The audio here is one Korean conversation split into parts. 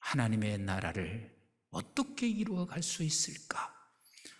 하나님의 나라를 어떻게 이루어갈 수 있을까?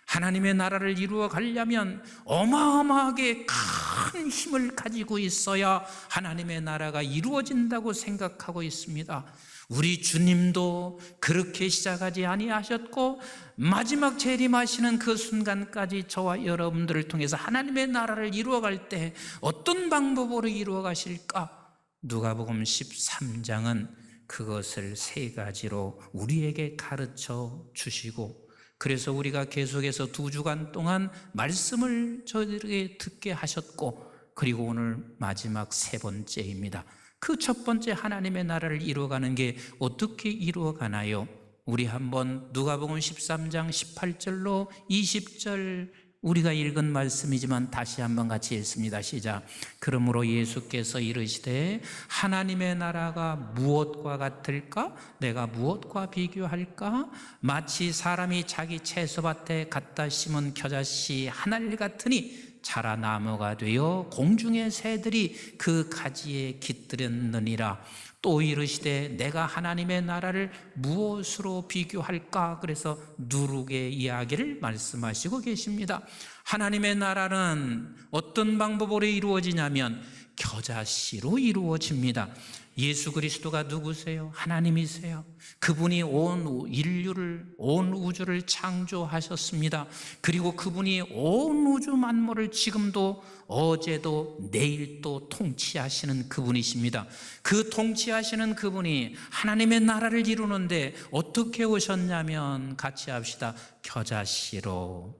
하나님의 나라를 이루어 가려면 어마어마하게 큰 힘을 가지고 있어야 하나님의 나라가 이루어진다고 생각하고 있습니다. 우리 주님도 그렇게 시작하지 아니하셨고 마지막 재림하시는 그 순간까지 저와 여러분들을 통해서 하나님의 나라를 이루어갈 때 어떤 방법으로 이루어가실까? 누가복음 13장은 그것을 세 가지로 우리에게 가르쳐 주시고, 그래서 우리가 계속해서 2주간 동안 말씀을 저희들에게 듣게 하셨고, 그리고 오늘 마지막 세 번째입니다. 그 첫 번째 하나님의 나라를 이루어가는 게 어떻게 이루어가나요? 우리 한번 누가복음 13장 18절로 20절 우리가 읽은 말씀이지만 다시 한번 같이 읽습니다. 시작. 그러므로 예수께서 이르시되 하나님의 나라가 무엇과 같을까? 내가 무엇과 비교할까? 마치 사람이 자기 채소밭에 갖다 심은 겨자씨 하나를 같으니 자라 나무가 되어 공중의 새들이 그 가지에 깃들였느니라. 또 이르시되 내가 하나님의 나라를 무엇으로 비교할까? 그래서 누룩의 이야기를 말씀하시고 계십니다. 하나님의 나라는 어떤 방법으로 이루어지냐면 겨자씨로 이루어집니다. 예수 그리스도가 누구세요? 하나님이세요. 그분이 온 인류를, 온 우주를 창조하셨습니다. 그리고 그분이 온 우주 만물을 지금도 어제도 내일도 통치하시는 그분이십니다. 그 통치하시는 그분이 하나님의 나라를 이루는데 어떻게 오셨냐면 같이 합시다. 겨자씨로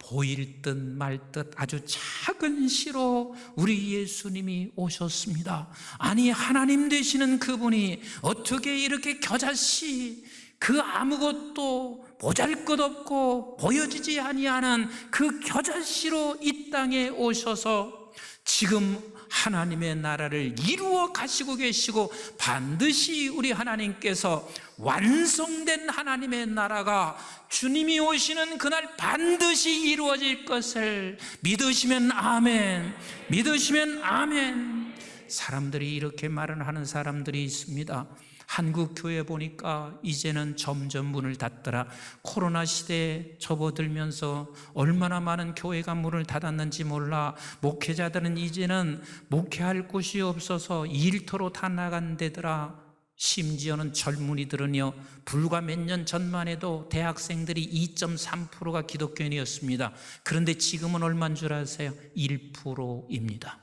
보일 듯 말 듯 아주 작은 씨로 우리 예수님이 오셨습니다. 아니, 하나님 되시는 그분이 어떻게 이렇게 겨자씨, 그 아무것도 보잘것없고 보여지지 아니하는 그 겨자씨로 이 땅에 오셔서 지금 하나님의 나라를 이루어 가시고 계시고, 반드시 우리 하나님께서 완성된 하나님의 나라가 주님이 오시는 그날 반드시 이루어질 것을 믿으시면 아멘, 믿으시면 아멘. 사람들이 이렇게 말을 하는 사람들이 있습니다. 한국 교회 보니까 이제는 점점 문을 닫더라. 코로나 시대에 접어들면서 얼마나 많은 교회가 문을 닫았는지 몰라. 목회자들은 이제는 목회할 곳이 없어서 일터로 다 나간대더라. 심지어는 젊은이들은요, 불과 몇 년 전만 해도 대학생들이 2.3%가 기독교인이었습니다. 그런데 지금은 얼마인 줄 아세요? 1%입니다.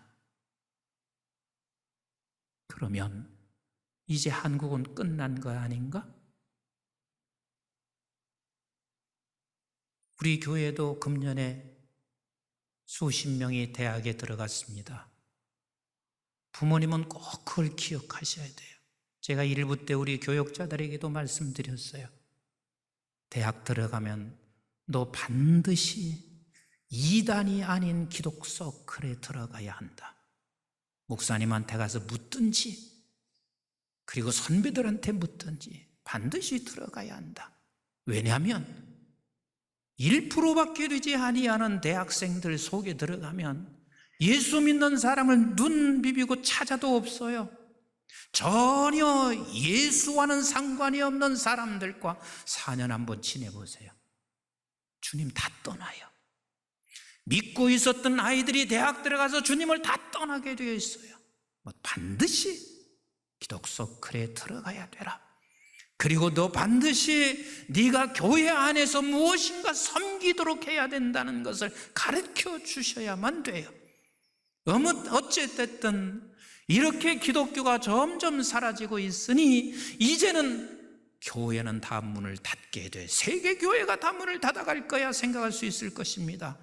그러면 이제 한국은 끝난 거 아닌가? 우리 교회도 금년에 수십 명이 대학에 들어갔습니다. 부모님은 꼭 그걸 기억하셔야 돼요. 제가 1부 때 우리 교역자들에게도 말씀드렸어요. 대학 들어가면 너 반드시 이단이 아닌 기독 서클에 들어가야 한다. 목사님한테 가서 묻든지, 그리고 선배들한테 묻든지 반드시 들어가야 한다. 왜냐하면 1%밖에 되지 아니하는 대학생들 속에 들어가면 예수 믿는 사람을 눈 비비고 찾아도 없어요. 전혀 예수와는 상관이 없는 사람들과 4년 한번 지내보세요. 주님 다 떠나요. 믿고 있었던 아이들이 대학 들어가서 주님을 다 떠나게 되어 있어요. 반드시 기독 서클에 들어가야 되라. 그리고 너 반드시 네가 교회 안에서 무엇인가 섬기도록 해야 된다는 것을 가르쳐 주셔야만 돼요. 어쨌든 이렇게 기독교가 점점 사라지고 있으니 이제는 교회는 다 문을 닫게 돼. 세계 교회가 다 문을 닫아갈 거야 생각할 수 있을 것입니다.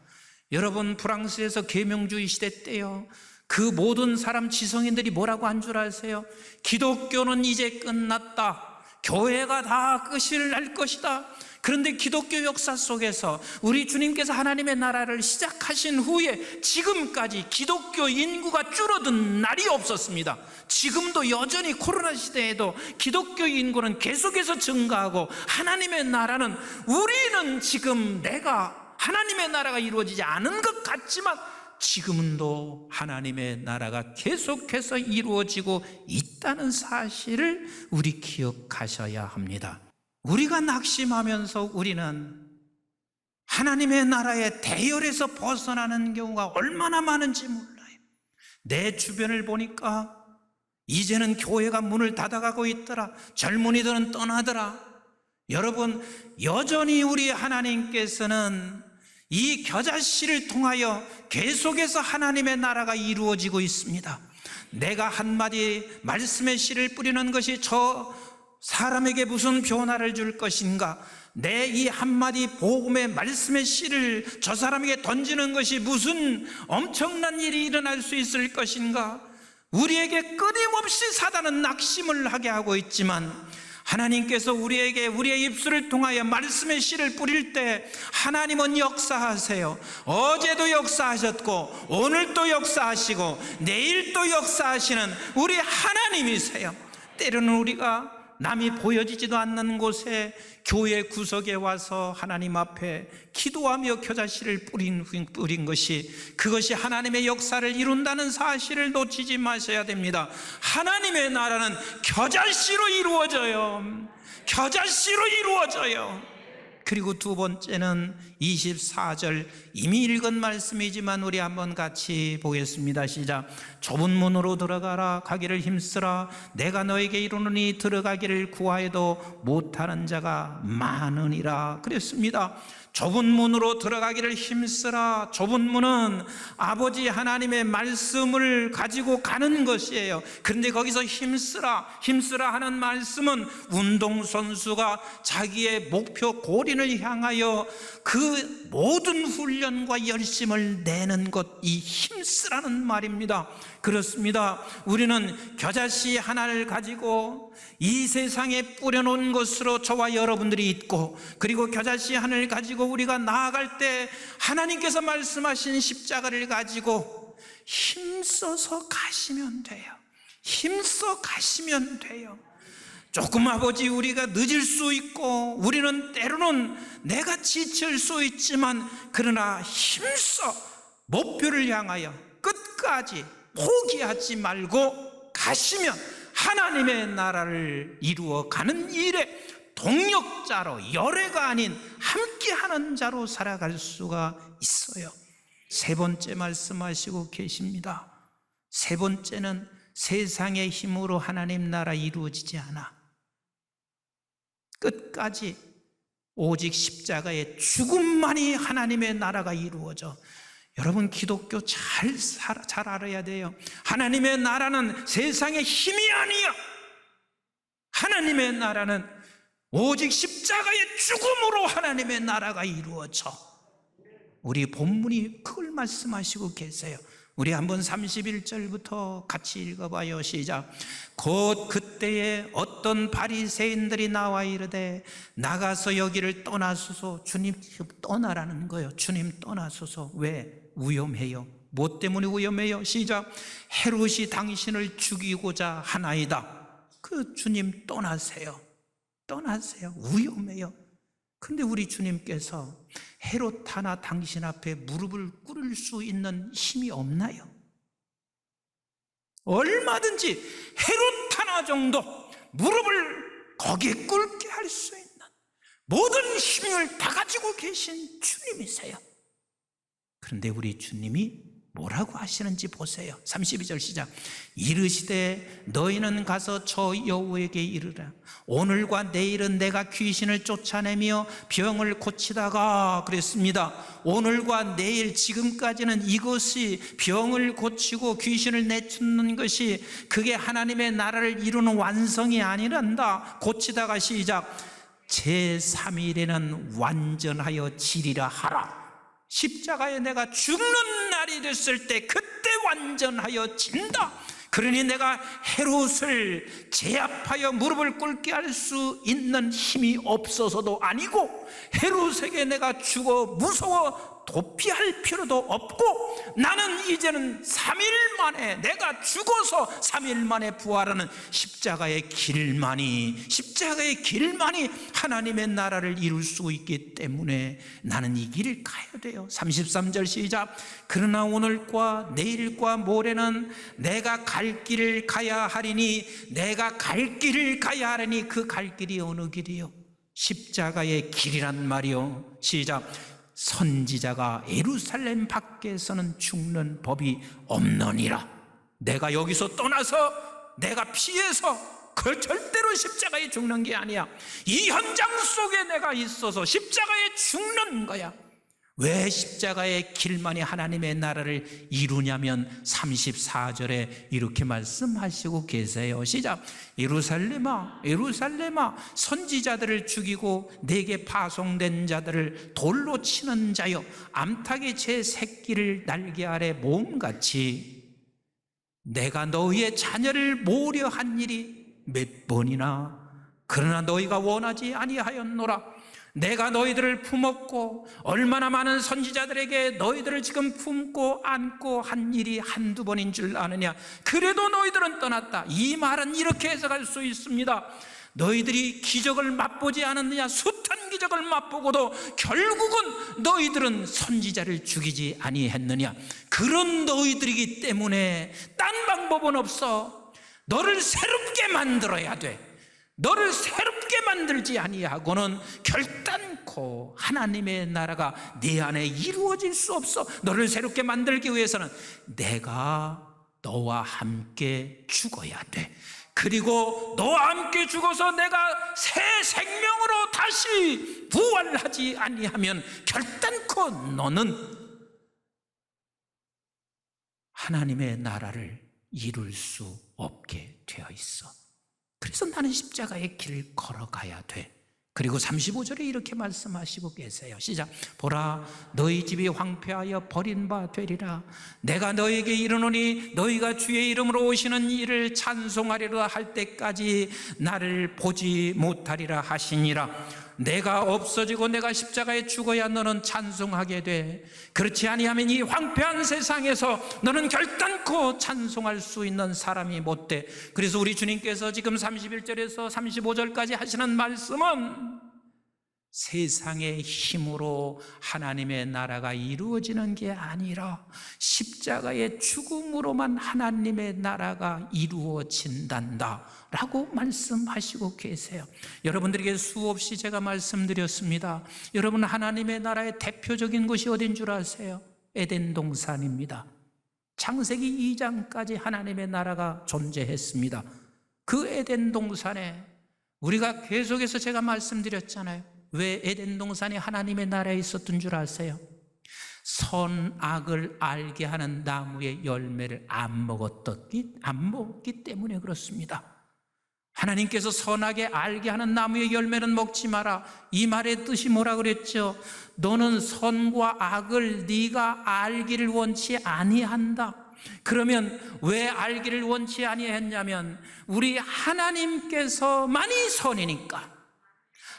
여러분, 프랑스에서 계명주의 시대 때요, 그 모든 사람 지성인들이 뭐라고 한 줄 아세요? 기독교는 이제 끝났다. 교회가 다 끝을 날 것이다. 그런데 기독교 역사 속에서 우리 주님께서 하나님의 나라를 시작하신 후에 지금까지 기독교 인구가 줄어든 날이 없었습니다. 지금도 여전히 코로나 시대에도 기독교 인구는 계속해서 증가하고, 하나님의 나라는, 우리는 지금 내가 하나님의 나라가 이루어지지 않은 것 같지만 지금도 하나님의 나라가 계속해서 이루어지고 있다는 사실을 우리 기억하셔야 합니다. 우리가 낙심하면서 우리는 하나님의 나라의 대열에서 벗어나는 경우가 얼마나 많은지 몰라요. 내 주변을 보니까 이제는 교회가 문을 닫아가고 있더라, 젊은이들은 떠나더라. 여러분, 여전히 우리 하나님께서는 이 겨자씨를 통하여 계속해서 하나님의 나라가 이루어지고 있습니다. 내가 한마디 말씀의 씨를 뿌리는 것이 저 사람에게 무슨 변화를 줄 것인가? 내 이 한마디 복음의 말씀의 씨를 저 사람에게 던지는 것이 무슨 엄청난 일이 일어날 수 있을 것인가? 우리에게 끊임없이 사단은 낙심을 하게 하고 있지만 하나님께서 우리에게 우리의 입술을 통하여 말씀의 씨를 뿌릴 때 하나님은 역사하세요. 어제도 역사하셨고 오늘도 역사하시고 내일도 역사하시는 우리 하나님이세요. 때로는 우리가 남이 보여지지도 않는 곳에 교회 구석에 와서 하나님 앞에 기도하며 겨자씨를 뿌린 것이, 그것이 하나님의 역사를 이룬다는 사실을 놓치지 마셔야 됩니다. 하나님의 나라는 겨자씨로 이루어져요. 겨자씨로 이루어져요. 그리고 두 번째는 24절, 이미 읽은 말씀이지만 우리 한번 같이 보겠습니다. 시작. 좁은 문으로 들어가라. 가기를 힘쓰라. 내가 너에게 이르노니 들어가기를 구하여도 못하는 자가 많으니라. 그랬습니다. 좁은 문으로 들어가기를 힘쓰라. 좁은 문은 아버지 하나님의 말씀을 가지고 가는 것이에요. 그런데 거기서 힘쓰라 하는 말씀은 운동선수가 자기의 목표 고린을 향하여 그 모든 훈련과 열심을 내는 것, 이 힘쓰라는 말입니다. 그렇습니다. 우리는 겨자씨 하나를 가지고 이 세상에 뿌려놓은 것으로 저와 여러분들이 있고, 그리고 겨자씨 하나를 가지고 우리가 나아갈 때 하나님께서 말씀하신 십자가를 가지고 힘써서 가시면 돼요. 힘써 가시면 돼요. 조금 아버지 우리가 늦을 수 있고 우리는 때로는 내가 지칠 수 있지만, 그러나 힘써 목표를 향하여 끝까지 포기하지 말고 가시면 하나님의 나라를 이루어가는 일에 동력자로, 열애가 아닌 함께하는 자로 살아갈 수가 있어요. 세 번째 말씀하시고 계십니다. 세 번째는 세상의 힘으로 하나님 나라 이루어지지 않아. 끝까지 오직 십자가의 죽음만이 하나님의 나라가 이루어져. 여러분, 기독교 잘 알아야 돼요. 하나님의 나라는 세상의 힘이 아니야. 하나님의 나라는 오직 십자가의 죽음으로 하나님의 나라가 이루어져. 우리 본문이 그걸 말씀하시고 계세요. 우리 한번 31절부터 같이 읽어봐요. 시작. 곧 그때에 어떤 바리새인들이 나와 이르되 나가서 여기를 떠나소서. 주님 떠나라는 거예요. 주님 떠나소서. 왜? 위험해요. 뭐 때문에 위험해요? 시작. 헤롯이 당신을 죽이고자 하나이다. 그 주님 떠나세요. 떠나세요. 위험해요. 근데 우리 주님께서 헤롯 하나 당신 앞에 무릎을 꿇을 수 있는 힘이 없나요? 얼마든지 헤롯 하나 정도 무릎을 거기에 꿇게 할 수 있는 모든 힘을 다 가지고 계신 주님이세요. 그런데 우리 주님이 뭐라고 하시는지 보세요. 32절 시작. 이르시되 너희는 가서 저 여우에게 이르라. 오늘과 내일은 내가 귀신을 쫓아내며 병을 고치다가, 그랬습니다. 오늘과 내일, 지금까지는 이것이 병을 고치고 귀신을 내쫓는 것이 그게 하나님의 나라를 이루는 완성이 아니란다. 고치다가 시작. 제3일에는 완전하여 지리라 하라. 십자가에 내가 죽는 날이 됐을 때 그때 완전하여 진다. 그러니 내가 헤롯을 제압하여 무릎을 꿇게 할 수 있는 힘이 없어서도 아니고, 헤롯에게 내가 죽어 무서워 도피할 필요도 없고 나는 이제는 3일 만에, 내가 죽어서 3일 만에 부활하는 십자가의 길만이 하나님의 나라를 이룰 수 있기 때문에 나는 이 길을 가야 돼요. 33절 시작. 그러나 오늘과 내일과 모레는 내가 갈 길을 가야 하리니, 내가 갈 길을 가야 하리니 그 갈 길이 어느 길이요? 십자가의 길이란 말이요. 시작. 선지자가 예루살렘 밖에서는 죽는 법이 없느니라. 내가 여기서 떠나서, 내가 피해서 그 절대로 십자가에 죽는 게 아니야. 이 현장 속에 내가 있어서 십자가에 죽는 거야. 왜 십자가의 길만이 하나님의 나라를 이루냐면 34절에 이렇게 말씀하시고 계세요. 시작. 예루살렘아 예루살렘아, 선지자들을 죽이고 내게 파송된 자들을 돌로 치는 자여, 암탉이 제 새끼를 날개 아래 모음같이 내가 너희의 자녀를 모으려 한 일이 몇 번이나, 그러나 너희가 원하지 아니하였노라. 내가 너희들을 품었고 얼마나 많은 선지자들에게 너희들을 지금 품고 안고 한 일이 한두 번인 줄 아느냐. 그래도 너희들은 떠났다. 이 말은 이렇게 해석할 수 있습니다. 너희들이 기적을 맛보지 않았느냐. 숱한 기적을 맛보고도 결국은 너희들은 선지자를 죽이지 아니했느냐. 그런 너희들이기 때문에 딴 방법은 없어. 너를 새롭게 만들어야 돼. 너를 새롭게 만들지 아니하고는 결단코 하나님의 나라가 네 안에 이루어질 수 없어. 너를 새롭게 만들기 위해서는 내가 너와 함께 죽어야 돼. 그리고 너와 함께 죽어서 내가 새 생명으로 다시 부활하지 아니하면 결단코 너는 하나님의 나라를 이룰 수 없게 되어 있어. 그래서 나는 십자가의 길을 걸어가야 돼. 그리고 35절에 이렇게 말씀하시고 계세요. 시작. 보라, 너희 집이 황폐하여 버린 바 되리라. 내가 너희에게 이르노니 너희가 주의 이름으로 오시는 이를 찬송하리라 할 때까지 나를 보지 못하리라 하시니라. 내가 없어지고 내가 십자가에 죽어야 너는 찬송하게 돼. 그렇지 아니하면 이 황폐한 세상에서 너는 결단코 찬송할 수 있는 사람이 못 돼. 그래서 우리 주님께서 지금 31절에서 35절까지 하시는 말씀은 세상의 힘으로 하나님의 나라가 이루어지는 게 아니라 십자가의 죽음으로만 하나님의 나라가 이루어진단다 라고 말씀하시고 계세요. 여러분들에게 수없이 제가 말씀드렸습니다. 여러분, 하나님의 나라의 대표적인 곳이 어딘 줄 아세요? 에덴 동산입니다. 창세기 2장까지 하나님의 나라가 존재했습니다. 그 에덴 동산에 우리가 계속해서 제가 말씀드렸잖아요. 왜 에덴 동산이 하나님의 나라에 있었던 줄 아세요? 선악을 알게 하는 나무의 열매를 안 먹기 때문에 그렇습니다. 하나님께서 선악에 알게 하는 나무의 열매는 먹지 마라. 이 말의 뜻이 뭐라 그랬죠? 너는 선과 악을 네가 알기를 원치 아니한다. 그러면 왜 알기를 원치 아니했냐면 우리 하나님께서만이 선이니까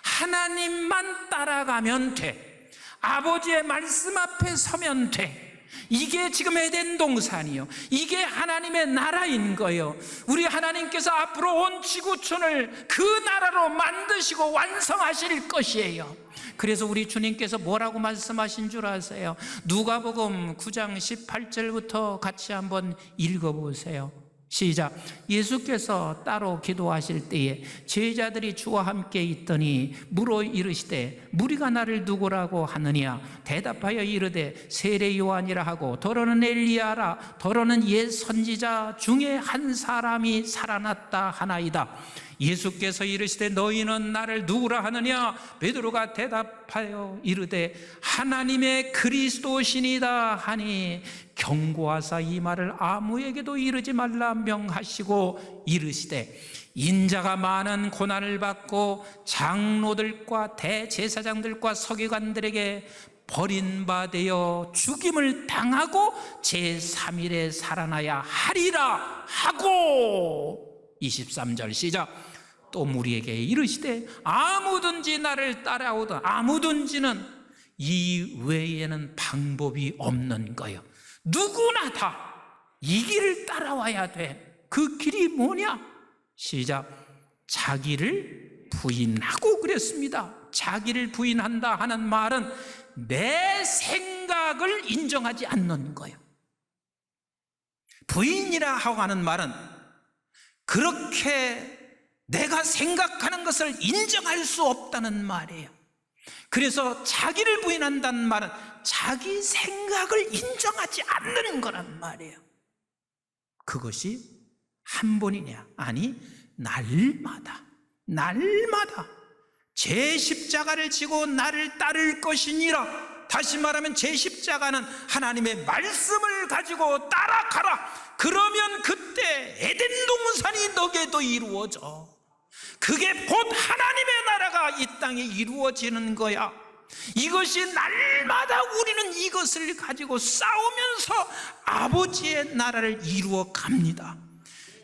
하나님만 따라가면 돼. 아버지의 말씀 앞에 서면 돼. 이게 지금 에덴 동산이요, 이게 하나님의 나라인 거예요. 우리 하나님께서 앞으로 온 지구촌을 그 나라로 만드시고 완성하실 것이에요. 그래서 우리 주님께서 뭐라고 말씀하신 줄 아세요? 누가복음 9장 18절부터 같이 한번 읽어보세요. 시작. 예수께서 따로 기도하실 때에 제자들이 주와 함께 있더니 물어 이르시되 무리가 나를 누구라고 하느냐? 대답하여 이르되 세례 요한이라 하고 더러는 엘리야라, 더러는 옛 선지자 중에 한 사람이 살아났다 하나이다. 예수께서 이르시되 너희는 나를 누구라 하느냐? 베드로가 대답하여 이르되 하나님의 그리스도시니이다 하니 경고하사 이 말을 아무에게도 이르지 말라 명하시고 이르시되 인자가 많은 고난을 받고 장로들과 대제사장들과 서기관들에게 버림받아 죽임을 당하고 제3일에 살아나야 하리라 하고 23절 시작. 또 무리에게 이르시되 아무든지 나를 따라오든, 아무든지는 이 외에는 방법이 없는 거예요. 누구나 다 이 길을 따라와야 돼. 그 길이 뭐냐? 시작. 자기를 부인하고 그랬습니다. 자기를 부인한다 하는 말은 내 생각을 인정하지 않는 거예요. 부인이라 하고 하는 말은 그렇게 내가 생각하는 것을 인정할 수 없다는 말이에요. 그래서 자기를 부인한다는 말은 자기 생각을 인정하지 않는 거란 말이에요. 그것이 한 번이냐? 아니, 날마다 제 십자가를 지고 나를 따를 것이니라. 다시 말하면 제 십자가는 하나님의 말씀을 가지고 따라가라. 그러면 그때 에덴 동산이 너에게도 이루어져. 그게 곧 하나님의 나라가 이 땅에 이루어지는 거야. 이것이 날마다 우리는 이것을 가지고 싸우면서 아버지의 나라를 이루어 갑니다.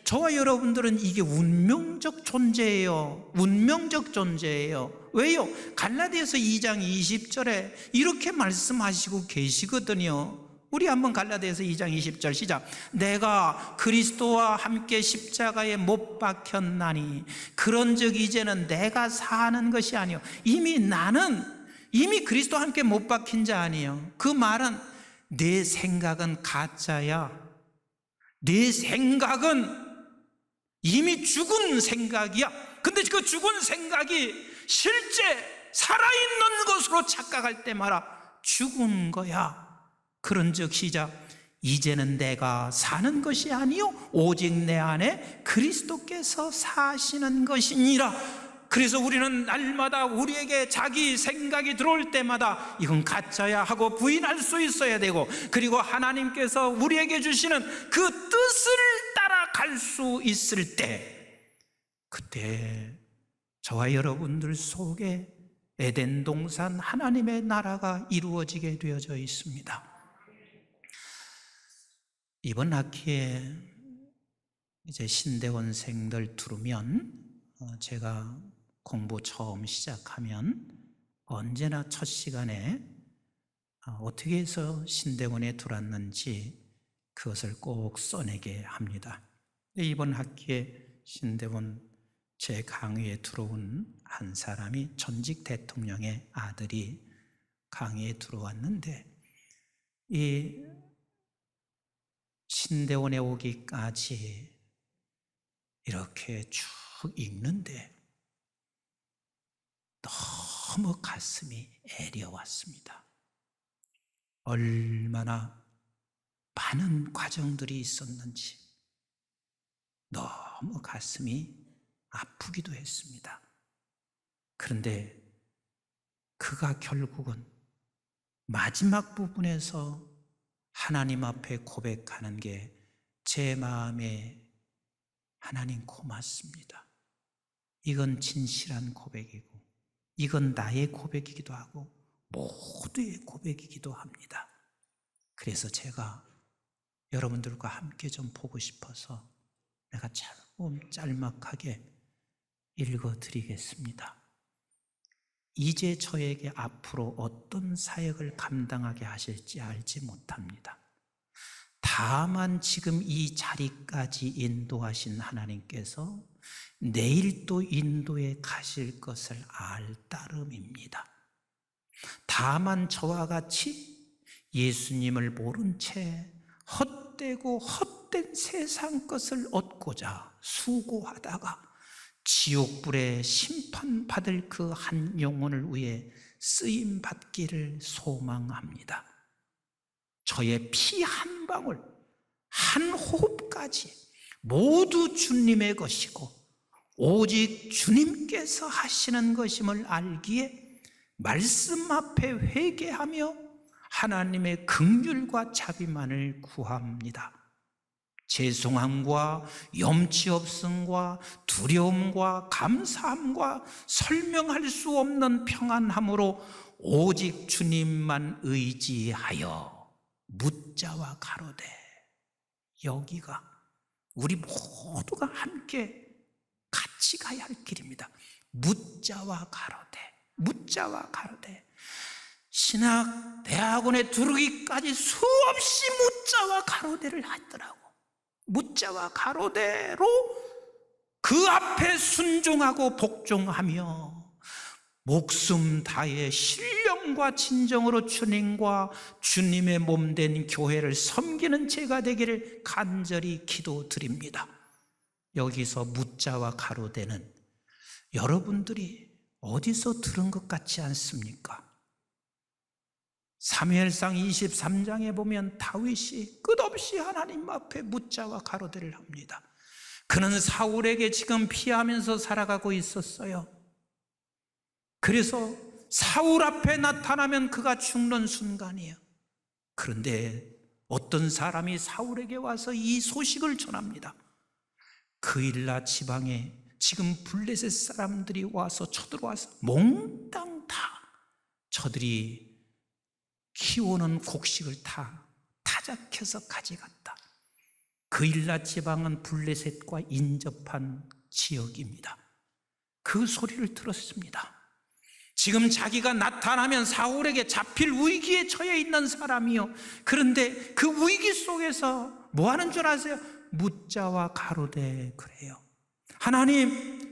저와 여러분들은 이게 운명적 존재예요. 운명적 존재예요. 왜요? 갈라디아서 2장 20절에 이렇게 말씀하시고 계시거든요. 우리 한번 갈라디아서 2장 20절 시작. 내가 그리스도와 함께 십자가에 못 박혔나니 그런즉 이제는 내가 사는 것이 아니요 이미 그리스도와 함께 못 박힌 자 아니에요. 그 말은 내 생각은 가짜야. 내 생각은 이미 죽은 생각이야. 근데 그 죽은 생각이 실제 살아있는 것으로 착각할 때마다 죽은 거야. 그런즉 시작. 이제는 내가 사는 것이 아니요 오직 내 안에 그리스도께서 사시는 것이니라. 그래서 우리는 날마다 우리에게 자기 생각이 들어올 때마다 이건 가짜야 하고 부인할 수 있어야 되고, 그리고 하나님께서 우리에게 주시는 그 뜻을 따라갈 수 있을 때, 그때 저와 여러분들 속에 에덴 동산 하나님의 나라가 이루어지게 되어져 있습니다. 이번 학기에 이제 신대원생들 들으면 제가 공부 처음 시작하면 언제나 첫 시간에 어떻게 해서 신대원에 들어왔는지 그것을 꼭 써내게 합니다. 이번 학기에 신대원 제 강의에 들어온 한 사람이 전직 대통령의 아들이 강의에 들어왔는데, 이 신대원에 오기까지 이렇게 쭉 읽는데 너무 가슴이 애려왔습니다. 얼마나 많은 과정들이 있었는지 너무 가슴이 아프기도 했습니다. 그런데 그가 결국은 마지막 부분에서 하나님 앞에 고백하는 게 제 마음에 하나님 고맙습니다. 이건 진실한 고백이고 이건 나의 고백이기도 하고 모두의 고백이기도 합니다. 그래서 제가 여러분들과 함께 좀 보고 싶어서 내가 조금 짤막하게 읽어드리겠습니다. 이제 저에게 앞으로 어떤 사역을 감당하게 하실지 알지 못합니다. 다만 지금 이 자리까지 인도하신 하나님께서 내일 또 인도에 가실 것을 알 따름입니다. 다만 저와 같이 예수님을 모른 채 헛되고 헛된 세상 것을 얻고자 수고하다가 지옥불에 심판받을 그 한 영혼을 위해 쓰임받기를 소망합니다. 저의 피 한 방울, 한 호흡까지 모두 주님의 것이고 오직 주님께서 하시는 것임을 알기에 말씀 앞에 회개하며 하나님의 긍휼과 자비만을 구합니다. 죄송함과 염치 없음과 두려움과 감사함과 설명할 수 없는 평안함으로 오직 주님만 의지하여 묻자와 가로되, 여기가 우리 모두가 함께 같이 가야 할 길입니다. 묻자와 가로되, 묻자와 가로되, 신학 대학원에 들어오기까지 수없이 무자와 가로대를 하더라고. 무자와 가로대로 그 앞에 순종하고 복종하며 목숨 다해 신령과 진정으로 주님과 주님의 몸된 교회를 섬기는 제가 되기를 간절히 기도드립니다. 여기서 무자와 가로대는 여러분들이 어디서 들은 것 같지 않습니까? 사무엘상 23장에 보면 다윗이 끝없이 하나님 앞에 무자와 가로대를 합니다. 그는 사울에게 지금 피하면서 살아가고 있었어요. 그래서 사울 앞에 나타나면 그가 죽는 순간이에요. 그런데 어떤 사람이 사울에게 와서 이 소식을 전합니다. 그일라 지방에 지금 블레셋 사람들이 와서 쳐들어와서 몽땅 다 저들이 키우는 곡식을 다 타작해서 가져갔다. 그일라 지방은 블레셋과 인접한 지역입니다. 그 소리를 들었습니다. 지금 자기가 나타나면 사울에게 잡힐 위기에 처해 있는 사람이요. 그런데 그 위기 속에서 뭐 하는 줄 아세요? 무자와 가로대 그래요. 하나님,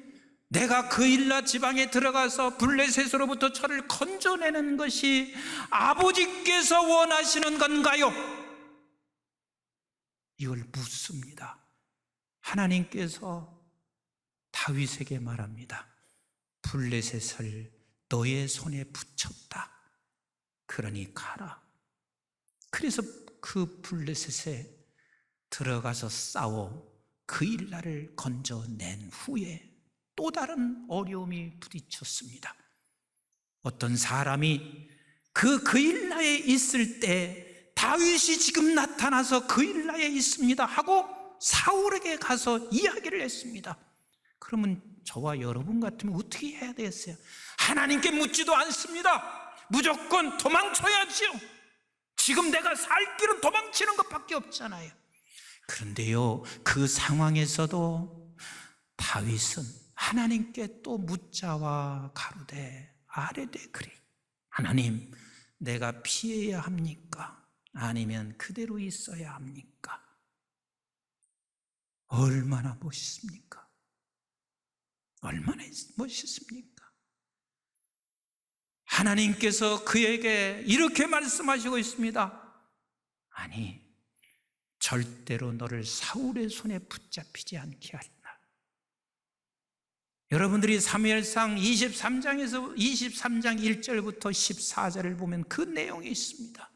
내가 그일라 지방에 들어가서 블레셋으로부터 저를 건져내는 것이 아버지께서 원하시는 건가요? 이걸 묻습니다. 하나님께서 다윗에게 말합니다. 블레셋을 너의 손에 붙였다. 그러니 가라. 그래서 그 블레셋에 들어가서 싸워 그일라를 건져낸 후에 또 다른 어려움이 부딪혔습니다. 어떤 사람이 그일라에 있을 때 다윗이 지금 나타나서 그일라에 있습니다 하고 사울에게 가서 이야기를 했습니다. 그러면 저와 여러분 같으면 어떻게 해야 되겠어요? 하나님께 묻지도 않습니다. 무조건 도망쳐야지요. 지금 내가 살 길은 도망치는 것밖에 없잖아요. 그런데요, 그 상황에서도 다윗은 하나님께 또 무자와 가로대 아뢰되 그래. 하나님, 내가 피해야 합니까? 아니면 그대로 있어야 합니까? 얼마나 멋있습니까? 얼마나 멋있습니까? 하나님께서 그에게 이렇게 말씀하시고 있습니다. 아니, 절대로 너를 사울의 손에 붙잡히지 않게 하리라. 여러분들이 사무엘상 23장 1절부터 14절을 보면 그 내용이 있습니다.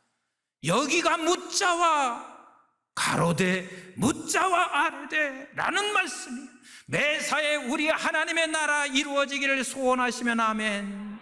여기가 무자와 가로대, 무자와 아뢰대라는 말씀이에요. 매사에 우리 하나님의 나라 이루어지기를 소원하시면 아멘.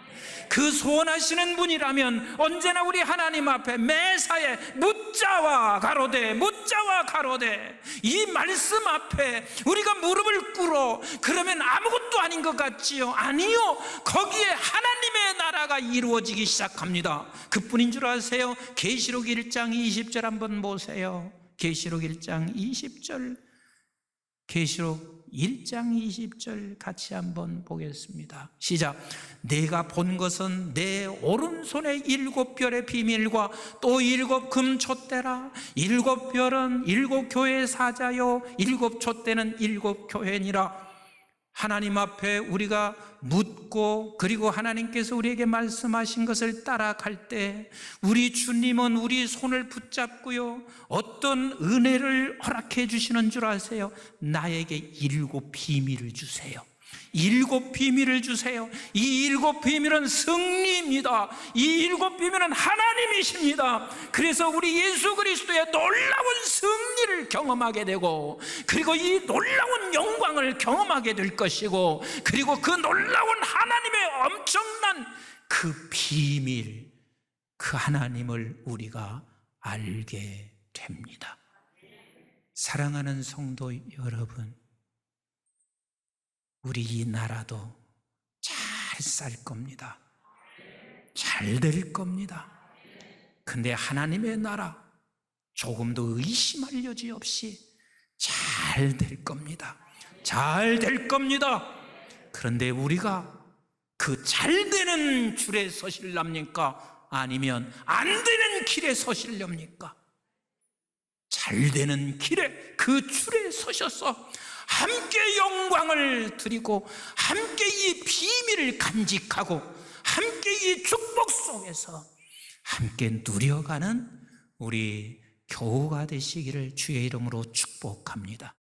그 소원하시는 분이라면 언제나 우리 하나님 앞에 매사에 무자와 가로대, 무자와 가로대, 이 말씀 앞에 우리가 무릎을 꿇어 그러면 아무것도 아닌 것 같지요? 아니요, 거기에 하나님의 나라가 이루어지기 시작합니다. 그뿐인 줄 아세요? 계시록 1장 20절 한번 보세요. 계시록 1장 20절, 계시록 1장 20절 같이 한번 보겠습니다. 시작. 내가 본 것은 내 오른손에 7별의 비밀과 또 7 금촛대라. 7별은 7 교회의 사자요 7 촛대는 7 교회니라. 하나님 앞에 우리가 묻고 그리고 하나님께서 우리에게 말씀하신 것을 따라갈 때 우리 주님은 우리 손을 붙잡고요, 어떤 은혜를 허락해 주시는 줄 아세요? 나에게 7 비밀을 주세요. 7 비밀을 주세요. 이 7 비밀은 승리입니다. 이 7 비밀은 하나님이십니다. 그래서 우리 예수 그리스도의 놀라운 승리를 경험하게 되고, 그리고 이 놀라운 영광을 경험하게 될 것이고, 그리고 그 놀라운 하나님의 엄청난 그 비밀, 그 하나님을 우리가 알게 됩니다. 사랑하는 성도 여러분, 우리 이 나라도 잘 살 겁니다. 잘 될 겁니다. 근데 하나님의 나라 조금도 의심할 여지 없이 잘 될 겁니다. 잘 될 겁니다. 그런데 우리가 그 잘 되는 줄에 서실랍니까? 아니면 안 되는 길에 서시렵니까? 잘 되는 길에, 그 줄에 서셔서 함께 영광을 드리고 함께 이 비밀을 간직하고 함께 이 축복 속에서 함께 누려가는 우리 교우가 되시기를 주의 이름으로 축복합니다.